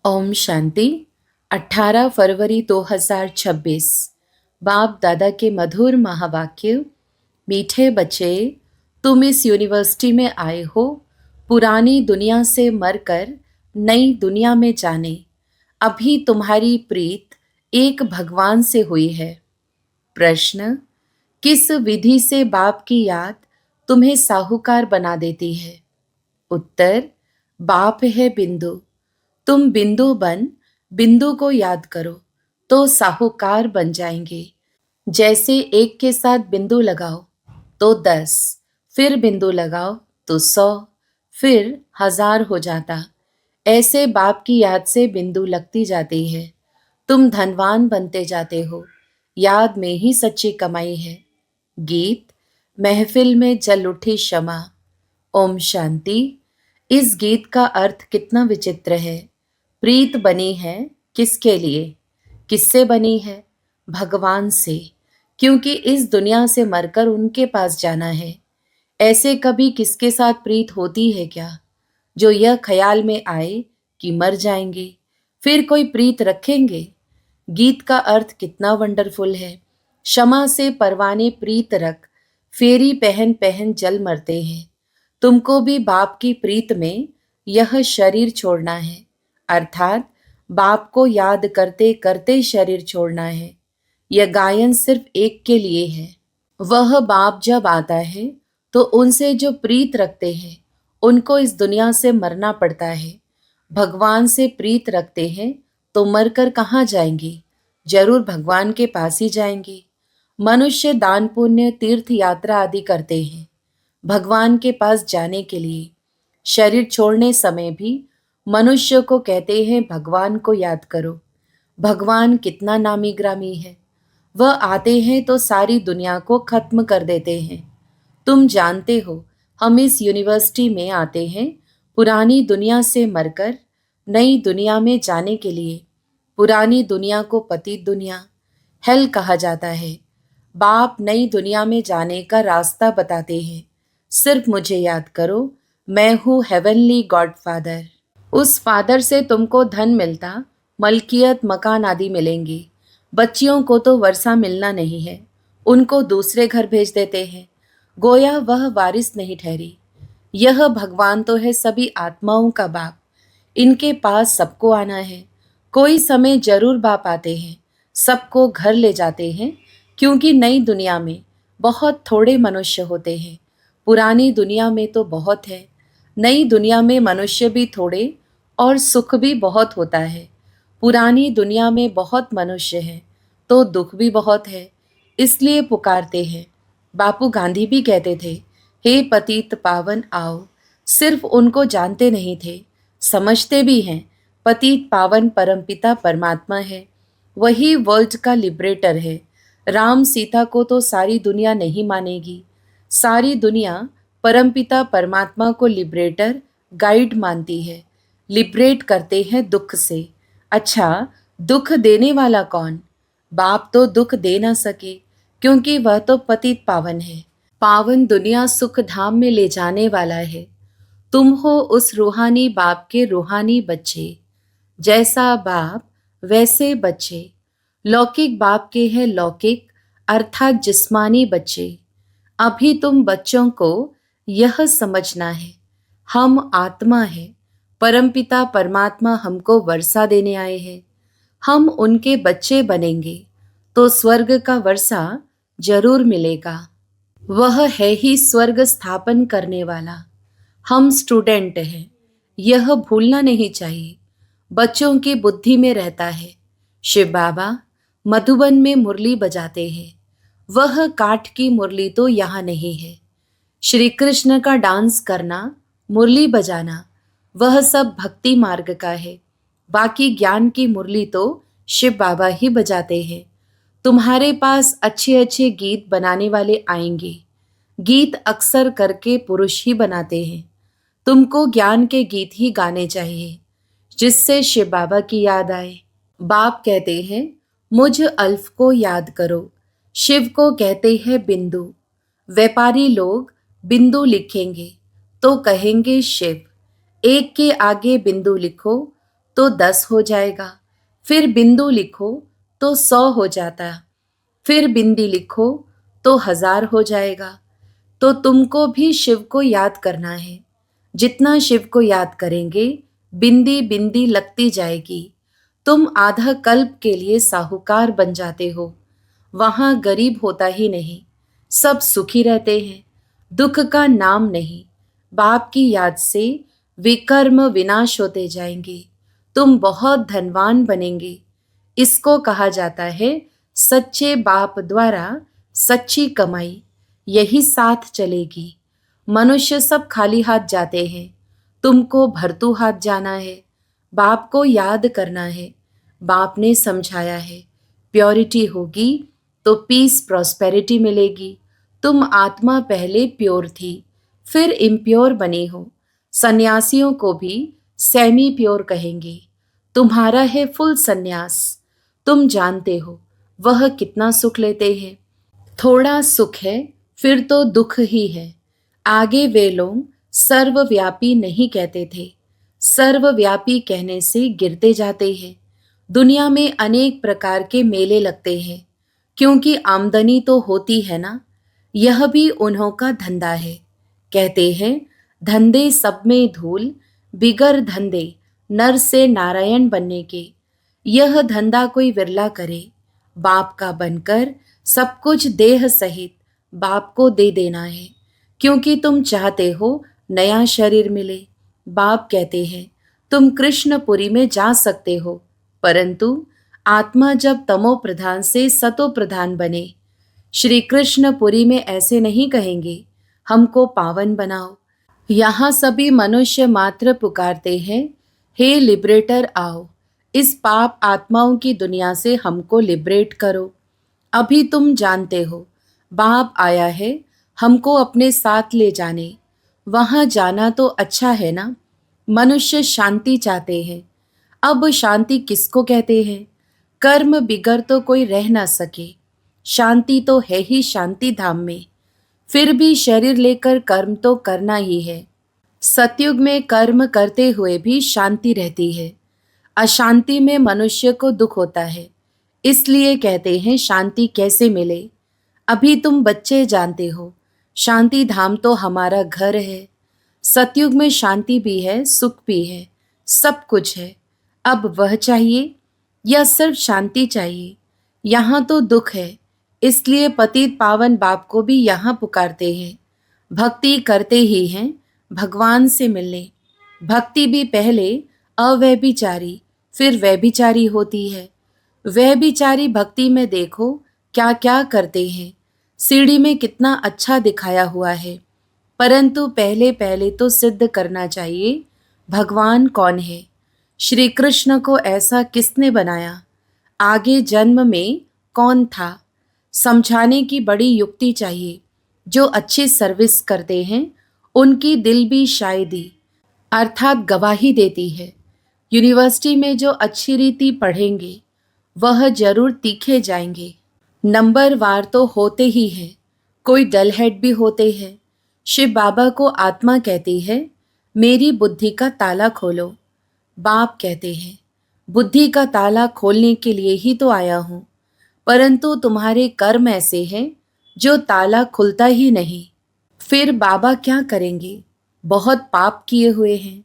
ओम शांति। 18 फरवरी 2026। बाप दादा के मधुर महावाक्य। मीठे बच्चे, तुम इस यूनिवर्सिटी में आए हो पुरानी दुनिया से मरकर नई दुनिया में जाने। अभी तुम्हारी प्रीत एक भगवान से हुई है। प्रश्न, किस विधि से बाप की याद तुम्हें साहूकार बना देती है? उत्तर, बाप है बिंदु। तुम बिंदु बन बिंदु को याद करो तो साहूकार बन जाएंगे। जैसे एक के साथ बिंदु लगाओ तो 10, फिर बिंदु लगाओ तो 100, फिर 1000 हो जाता। ऐसे बाप की याद से बिंदु लगती जाती है। तुम धनवान बनते जाते हो। याद में ही सच्ची कमाई है। गीत। महफिल में जल उठी शमा। ओम शांति। इस गीत का अर्थ कितना विचित्र है। प्रीत बनी है किसके लिए? किससे बनी है? भगवान से, क्योंकि इस दुनिया से मरकर उनके पास जाना है। ऐसे कभी किसके साथ प्रीत होती है क्या, जो यह ख्याल में आए कि मर जाएंगे फिर कोई प्रीत रखेंगे? गीत का अर्थ कितना वंडरफुल है। क्षमा से परवाने प्रीत रख, फेरी पहन पहन जल मरते हैं। तुमको भी बाप की प्रीत में यह शरीर छोड़ना है, अर्थात बाप को याद करते करते शरीर छोड़ना है। यह गायन सिर्फ एक के लिए है। वह बाप जब आता है तो उनसे जो प्रीत रखते हैं उनको इस दुनिया से मरना पड़ता है। भगवान से प्रीत रखते हैं तो मरकर कहाँ जाएंगे? जरूर भगवान के पास ही जाएंगे। मनुष्य दान पुण्य तीर्थ यात्रा आदि करते हैं भगवान के पास जाने के लिए। शरीर छोड़ने समय भी मनुष्य को कहते हैं भगवान को याद करो। भगवान कितना नामी ग्रामी है। वह आते हैं तो सारी दुनिया को खत्म कर देते हैं। तुम जानते हो हम इस यूनिवर्सिटी में आते हैं पुरानी दुनिया से मरकर नई दुनिया में जाने के लिए। पुरानी दुनिया को पतित दुनिया, हेल कहा जाता है। बाप नई दुनिया में जाने का रास्ता बताते हैं। सिर्फ मुझे याद करो, मैं हूँ हेवनली गॉड फादर। उस फादर से तुमको धन मिलता, मलकियत मकान आदि मिलेंगी। बच्चियों को तो वर्षा मिलना नहीं है, उनको दूसरे घर भेज देते हैं, गोया वह वारिस नहीं ठहरी। यह भगवान तो है सभी आत्माओं का बाप। इनके पास सबको आना है। कोई समय जरूर बाप आते हैं, सबको घर ले जाते हैं, क्योंकि नई दुनिया में बहुत थोड़े मनुष्य होते हैं। पुरानी दुनिया में तो बहुत है। नई दुनिया में मनुष्य भी थोड़े और सुख भी बहुत होता है। पुरानी दुनिया में बहुत मनुष्य हैं तो दुख भी बहुत है, इसलिए पुकारते हैं। बापू गांधी भी कहते थे, हे पतित पावन आओ। सिर्फ उनको जानते नहीं थे, समझते भी हैं। पतित पावन परमपिता परमात्मा है, वही वर्ल्ड का लिबरेटर है। राम सीता को तो सारी दुनिया नहीं मानेगी। सारी दुनिया परमपिता परमात्मा को लिबरेटर गाइड मानती है। लिबरेट करते हैं दुख से। अच्छा, दुख देने वाला कौन? बाप तो दुख दे ना सके, क्योंकि वह तो पतित पावन है। पावन दुनिया सुख धाम में ले जाने वाला है। तुम हो उस रूहानी बाप के रूहानी बच्चे। जैसा बाप वैसे बच्चे। लौकिक बाप के हैं लौकिक अर्थात जिस्मानी बच्चे। अभी तुम बच्चों को यह समझना है, हम आत्मा है। परमपिता परमात्मा हमको वर्षा देने आए हैं। हम उनके बच्चे बनेंगे तो स्वर्ग का वर्षा जरूर मिलेगा। वह है ही स्वर्ग स्थापन करने वाला। हम स्टूडेंट हैं, यह भूलना नहीं चाहिए। बच्चों की बुद्धि में रहता है। शिव बाबा मधुबन में मुरली बजाते हैं, वह काठ की मुरली तो यहाँ नहीं है। श्री कृष्ण का डांस करना, मुरली बजाना, वह सब भक्ति मार्ग का है। बाकी ज्ञान की मुरली तो शिव बाबा ही बजाते हैं। तुम्हारे पास अच्छे अच्छे गीत बनाने वाले आएंगे। गीत अक्सर करके पुरुष ही बनाते हैं। तुमको ज्ञान के गीत ही गाने चाहिए, जिससे शिव बाबा की याद आए। बाप कहते हैं, मुझ अल्फ को याद करो। शिव को कहते हैं बिंदु। व्यापारी लोग बिंदु लिखेंगे तो कहेंगे शिव। एक के आगे बिंदु लिखो तो 10 हो जाएगा, फिर बिंदु लिखो तो 100 हो जाता, फिर बिंदी लिखो तो 1000 हो जाएगा। तो तुमको भी शिव को याद करना है। जितना शिव को याद करेंगे, बिंदी बिंदी लगती जाएगी। तुम आधा कल्प के लिए साहूकार बन जाते हो। वहां गरीब होता ही नहीं, सब सुखी रहते हैं, दुख का नाम नहीं। बाप की याद से विकर्म विनाश होते जाएंगे, तुम बहुत धनवान बनेंगे। इसको कहा जाता है सच्चे बाप द्वारा सच्ची कमाई। यही साथ चलेगी। मनुष्य सब खाली हाथ जाते हैं, तुमको भरतू हाथ जाना है। बाप को याद करना है। बाप ने समझाया है, प्योरिटी होगी तो पीस प्रॉस्पेरिटी मिलेगी। तुम आत्मा पहले प्योर थी, फिर इम्प्योर बनी हो। सन्यासियों को भी सेमी प्योर कहेंगे। तुम्हारा है फुल सन्यास। तुम जानते हो वह कितना सुख लेते हैं। थोड़ा सुख है फिर तो दुख ही है। आगे वे लोग सर्वव्यापी नहीं कहते थे। सर्वव्यापी कहने से गिरते जाते हैं। दुनिया में अनेक प्रकार के मेले लगते हैं, क्योंकि आमदनी तो होती है ना। यह भी उन्हों का धंधा है। कहते हैं धंधे सब में धूल, बिगर धंधे नर से नारायण बनने के। यह धंधा कोई विरला करे। बाप का बनकर सब कुछ देह सहित बाप को दे देना है, क्योंकि तुम चाहते हो नया शरीर मिले। बाप कहते हैं तुम कृष्णपुरी में जा सकते हो, परंतु आत्मा जब तमो प्रधान से सतो प्रधान बने। श्री कृष्णपुरी में ऐसे नहीं कहेंगे हमको पावन बनाओ। यहाँ सभी मनुष्य मात्र पुकारते हैं, हे लिबरेटर आओ, इस पाप आत्माओं की दुनिया से हमको लिबरेट करो। अभी तुम जानते हो बाप आया है हमको अपने साथ ले जाने। वहाँ जाना तो अच्छा है ना। मनुष्य शांति चाहते हैं। अब शांति किसको कहते हैं? कर्म बिगर तो कोई रह ना सके। शांति तो है ही शांति धाम में। फिर भी शरीर लेकर कर्म तो करना ही है। सतयुग में कर्म करते हुए भी शांति रहती है। अशांति में मनुष्य को दुख होता है। इसलिए कहते हैं शांति कैसे मिले। अभी तुम बच्चे जानते हो शांति धाम तो हमारा घर है। सतयुग में शांति भी है, सुख भी है, सब कुछ है। अब वह चाहिए या सिर्फ शांति चाहिए? यहाँ तो दुख है, इसलिए पतित पावन बाप को भी यहाँ पुकारते हैं। भक्ति करते ही हैं भगवान से मिलने। भक्ति भी पहले अव्यभिचारी फिर व्यभिचारी होती है। व्यभिचारी भक्ति में देखो क्या क्या करते हैं। सीढ़ी में कितना अच्छा दिखाया हुआ है, परंतु पहले पहले तो सिद्ध करना चाहिए भगवान कौन है। श्री कृष्ण को ऐसा किसने बनाया? आगे जन्म में कौन था? समझाने की बड़ी युक्ति चाहिए। जो अच्छी सर्विस करते हैं उनकी दिल भी शायदी अर्थात गवाही देती है। यूनिवर्सिटी में जो अच्छी रीति पढ़ेंगे वह जरूर तीखे जाएंगे। नंबर वार तो होते ही हैं, कोई डल हेड भी होते हैं। शिव बाबा को आत्मा कहती है मेरी बुद्धि का ताला खोलो। बाप कहते हैं बुद्धि का ताला खोलने के लिए ही तो आया हूँ, परंतु तुम्हारे कर्म ऐसे हैं जो ताला खुलता ही नहीं। फिर बाबा क्या करेंगे? बहुत पाप किए हुए हैं।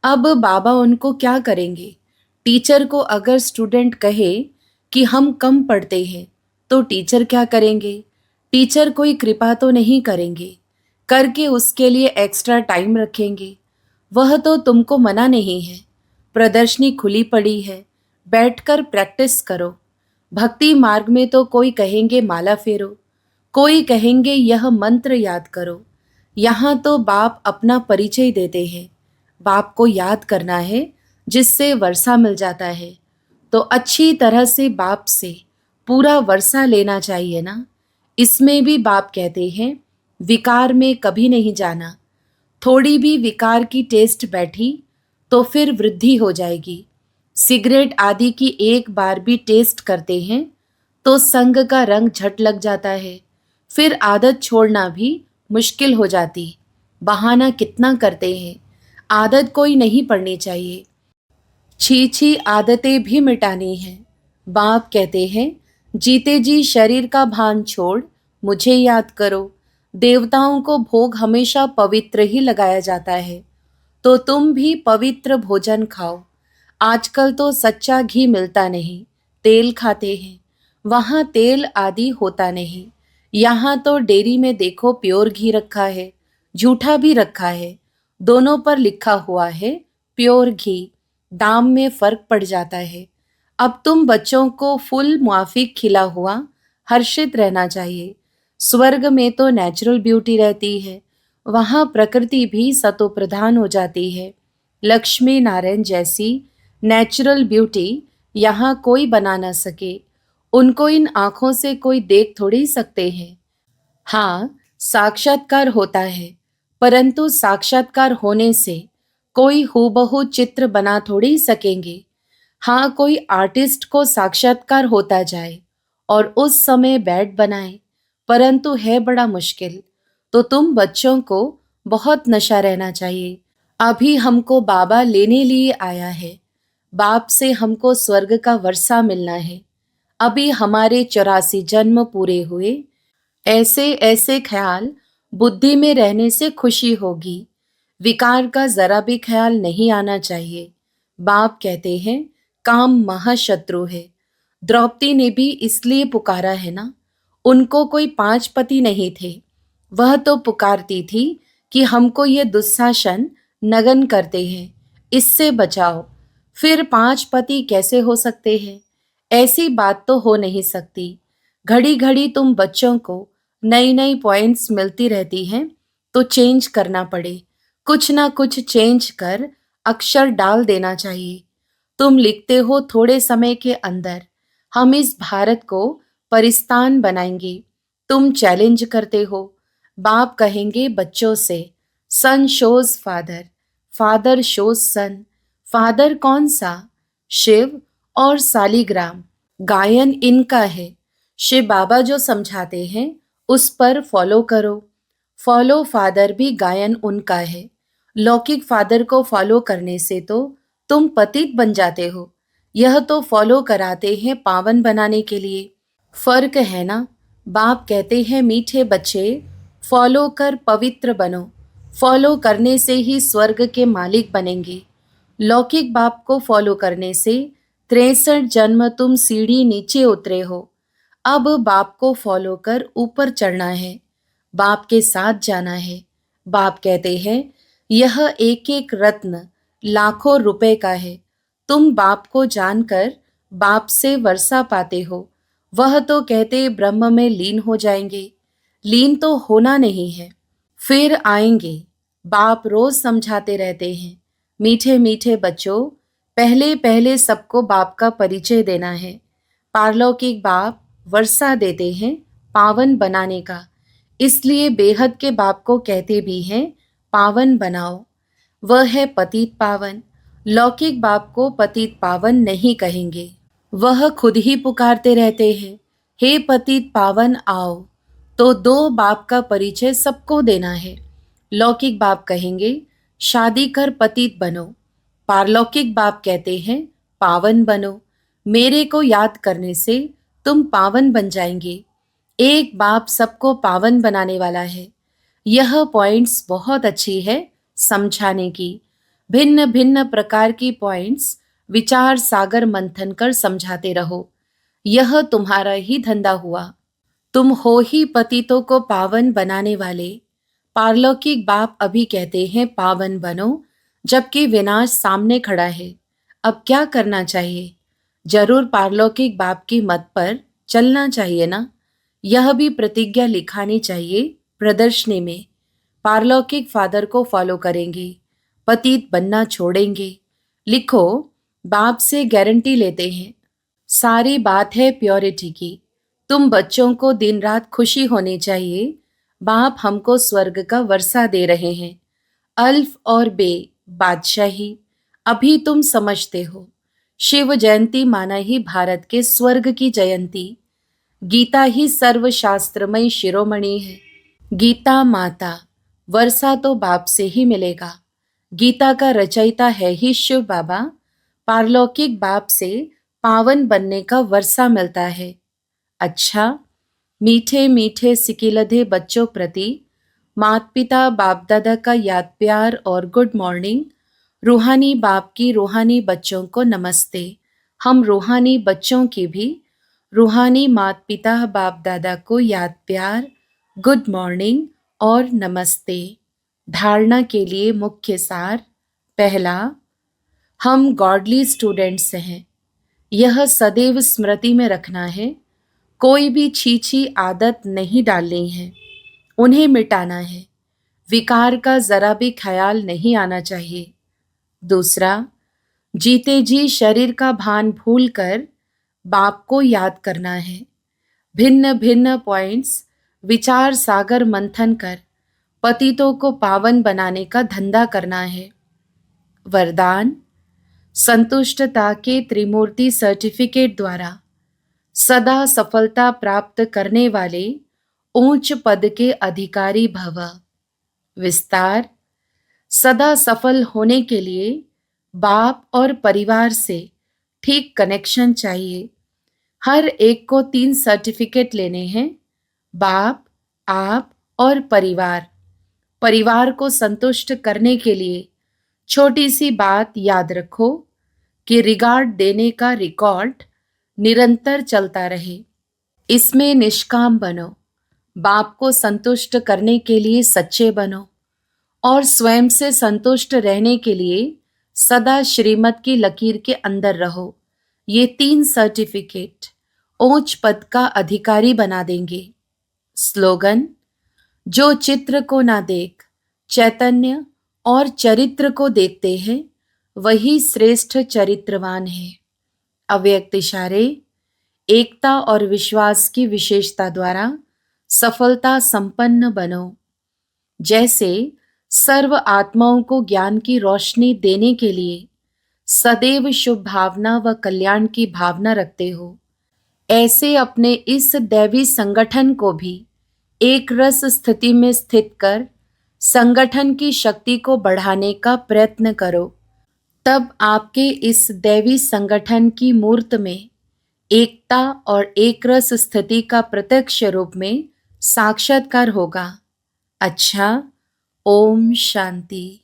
अब बाबा उनको क्या करेंगे? टीचर को अगर स्टूडेंट कहे कि हम कम पढ़ते हैं तो टीचर क्या करेंगे? टीचर कोई कृपा तो नहीं करेंगे, करके उसके लिए एक्स्ट्रा टाइम रखेंगे। वह तो तुमको मना नहीं है। प्रदर्शनी खुली पड़ी है, बैठकर प्रैक्टिस करो। भक्ति मार्ग में तो कोई कहेंगे माला फेरो, कोई कहेंगे यह मंत्र याद करो। यहाँ तो बाप अपना परिचय देते हैं। बाप को याद करना है जिससे वर्षा मिल जाता है, तो अच्छी तरह से बाप से पूरा वर्षा लेना चाहिए ना। इसमें भी बाप कहते हैं विकार में कभी नहीं जाना। थोड़ी भी विकार की टेस्ट बैठी तो फिर वृद्धि हो जाएगी। सिगरेट आदि की एक बार भी टेस्ट करते हैं तो संग का रंग झट लग जाता है। फिर आदत छोड़ना भी मुश्किल हो जाती। बहाना कितना करते हैं। आदत कोई नहीं पड़नी चाहिए। छी छी आदतें भी मिटानी है। बाप कहते हैं, जीते जी शरीर का भान छोड़ मुझे याद करो। देवताओं को भोग हमेशा पवित्र ही लगाया जाता है, तो तुम भी पवित्र भोजन खाओ। आजकल तो सच्चा घी मिलता नहीं, तेल खाते हैं। वहाँ तेल आदि होता नहीं। यहाँ तो डेयरी में देखो प्योर घी रखा है, झूठा भी रखा है। दोनों पर लिखा हुआ है प्योर घी। दाम में फर्क पड़ जाता है। अब तुम बच्चों को फुल मुआफिक खिला हुआ हर्षित रहना चाहिए। स्वर्ग में तो नेचुरल ब्यूटी रहती है, वहाँ प्रकृति भी सतो प्रधान हो जाती है। लक्ष्मी नारायण जैसी नेचुरल ब्यूटी यहाँ कोई बना ना सके। उनको इन आंखों से कोई देख थोड़ी सकते हैं। हाँ, साक्षात्कार होता है, परंतु साक्षात्कार होने से कोई हूबहू चित्र बना थोड़ी सकेंगे। हाँ, कोई आर्टिस्ट को साक्षात्कार होता जाए और उस समय बैड बनाए, परंतु है बड़ा मुश्किल। तो तुम बच्चों को बहुत नशा रहना चाहिए। अभी हमको बाबा लेने लिए आया है। बाप से हमको स्वर्ग का वर्षा मिलना है। अभी हमारे 84 जन्म पूरे हुए। ऐसे ऐसे ख्याल बुद्धि में रहने से खुशी होगी। विकार का जरा भी ख्याल नहीं आना चाहिए। बाप कहते हैं, काम महाशत्रु है। द्रौपदी ने भी इसलिए पुकारा है ना। उनको कोई 5 पति नहीं थे। वह तो पुकारती थी कि हमको ये दुस्शासन नगन करते हैं, इससे बचाओ। फिर 5 पति कैसे हो सकते हैं? ऐसी बात तो हो नहीं सकती। घड़ी घड़ी तुम बच्चों को नई नई पॉइंट्स मिलती रहती हैं, तो चेंज करना पड़े। कुछ ना कुछ चेंज कर अक्षर डाल देना चाहिए। तुम लिखते हो थोड़े समय के अंदर हम इस भारत को परिस्तान बनाएंगे। तुम चैलेंज करते हो। बाप कहेंगे बच्चों से, सन शोज फादर, फादर शोज सन। फादर कौन सा? शिव और सालीग्राम। गायन इनका है। शिव बाबा जो समझाते हैं उस पर फॉलो करो। फॉलो फादर भी गायन उनका है। लौकिक फादर को फॉलो करने से तो तुम पतित बन जाते हो। यह तो फॉलो कराते हैं पावन बनाने के लिए। फर्क है ना। बाप कहते हैं, मीठे बच्चे फॉलो कर पवित्र बनो। फॉलो करने से ही स्वर्ग के मालिक बनेंगे। लौकिक बाप को फॉलो करने से 63 जन्म तुम सीढ़ी नीचे उतरे हो। अब बाप को फॉलो कर ऊपर चढ़ना है, बाप के साथ जाना है। बाप कहते हैं, यह एक एक रत्न लाखों रुपए का है। तुम बाप को जानकर बाप से वर्षा पाते हो। वह तो कहते ब्रह्म में लीन हो जाएंगे। लीन तो होना नहीं है, फिर आएंगे। बाप रोज समझाते रहते हैं, मीठे मीठे बच्चों, पहले पहले सबको बाप का परिचय देना है। पारलौकिक बाप वर्षा देते हैं पावन बनाने का, इसलिए बेहद के बाप को कहते भी हैं पावन बनाओ। वह है पतित पावन। लौकिक बाप को पतित पावन नहीं कहेंगे। वह खुद ही पुकारते रहते हैं, हे पतित पावन आओ। तो दो बाप का परिचय सबको देना है। लौकिक बाप कहेंगे शादी कर पतित बनो। पारलौकिक बाप कहते हैं पावन बनो। मेरे को याद करने से तुम पावन बन जाएंगे। एक बाप सबको पावन बनाने वाला है। यह पॉइंट्स बहुत अच्छी है समझाने की। भिन्न भिन्न प्रकार की पॉइंट्स विचार सागर मंथन कर समझाते रहो। यह तुम्हारा ही धंधा हुआ। तुम हो ही पतितों को पावन बनाने वाले। पारलौकिक बाप अभी कहते हैं पावन बनो, जबकि विनाश सामने खड़ा है। अब क्या करना चाहिए? जरूर पारलौकिक बाप की मत पर चलना चाहिए ना। यह भी प्रतिज्ञा लिखानी चाहिए प्रदर्शनी में। पारलौकिक फादर को फॉलो करेंगे, पतित बनना छोड़ेंगे। लिखो, बाप से गारंटी लेते हैं। सारी बात है प्योरिटी की। तुम बच्चों को दिन रात खुशी होनी चाहिए। बाप हमको स्वर्ग का वर्षा दे रहे हैं। अल्फ और बे बादशाही अभी तुम समझते हो। शिव जयंती माना ही भारत के स्वर्ग की जयंती। गीता ही सर्वशास्त्रमय शिरोमणि है। गीता माता, वर्षा तो बाप से ही मिलेगा। गीता का रचयिता है ही शिव बाबा। पारलौकिक बाप से पावन बनने का वर्षा मिलता है। अच्छा, मीठे मीठे सिकिलधे बच्चों प्रति माता पिता बाप दादा का याद प्यार और गुड मॉर्निंग। रूहानी बाप की रूहानी बच्चों को नमस्ते। हम रूहानी बच्चों की भी रूहानी माता पिता बाप दादा को याद प्यार, गुड मॉर्निंग और नमस्ते। धारणा के लिए मुख्य सार। पहला, हम गॉडली स्टूडेंट्स हैं। यह सदैव स्मृति में रखना है। कोई भी छीछी आदत नहीं डालनी है, उन्हें मिटाना है। विकार का जरा भी ख्याल नहीं आना चाहिए। दूसरा, जीते जी शरीर का भान भूलकर बाप को याद करना है। भिन्न भिन्न पॉइंट्स विचार सागर मंथन कर पतितों को पावन बनाने का धंधा करना है। वरदान, संतुष्टता के त्रिमूर्ति सर्टिफिकेट द्वारा सदा सफलता प्राप्त करने वाले ऊंच पद के अधिकारी भव। विस्तार, सदा सफल होने के लिए बाप और परिवार से ठीक कनेक्शन चाहिए। हर एक को 3 सर्टिफिकेट लेने हैं, बाप, आप और परिवार। परिवार को संतुष्ट करने के लिए छोटी सी बात याद रखो कि रिगार्ड देने का रिकॉर्ड निरंतर चलता रहे। इसमें निष्काम बनो, बाप को संतुष्ट करने के लिए सच्चे बनो और स्वयं से संतुष्ट रहने के लिए सदा श्रीमत की लकीर के अंदर रहो। ये 3 सर्टिफिकेट ऊंच पद का अधिकारी बना देंगे। स्लोगन, जो चित्र को ना देख चैतन्य और चरित्र को देखते हैं, वही श्रेष्ठ चरित्रवान है। अव्यक्त इशारे, एकता और विश्वास की विशेषता द्वारा सफलता संपन्न बनो। जैसे सर्व आत्माओं को ज्ञान की रोशनी देने के लिए सदैव शुभ भावना व कल्याण की भावना रखते हो, ऐसे अपने इस दैवी संगठन को भी एक रस स्थिति में स्थित कर संगठन की शक्ति को बढ़ाने का प्रयत्न करो। तब आपके इस दैवी संगठन की मूर्त में एकता और एक रस स्थिति का प्रत्यक्ष रूप में साक्षात्कार होगा। अच्छा, ओम शांति।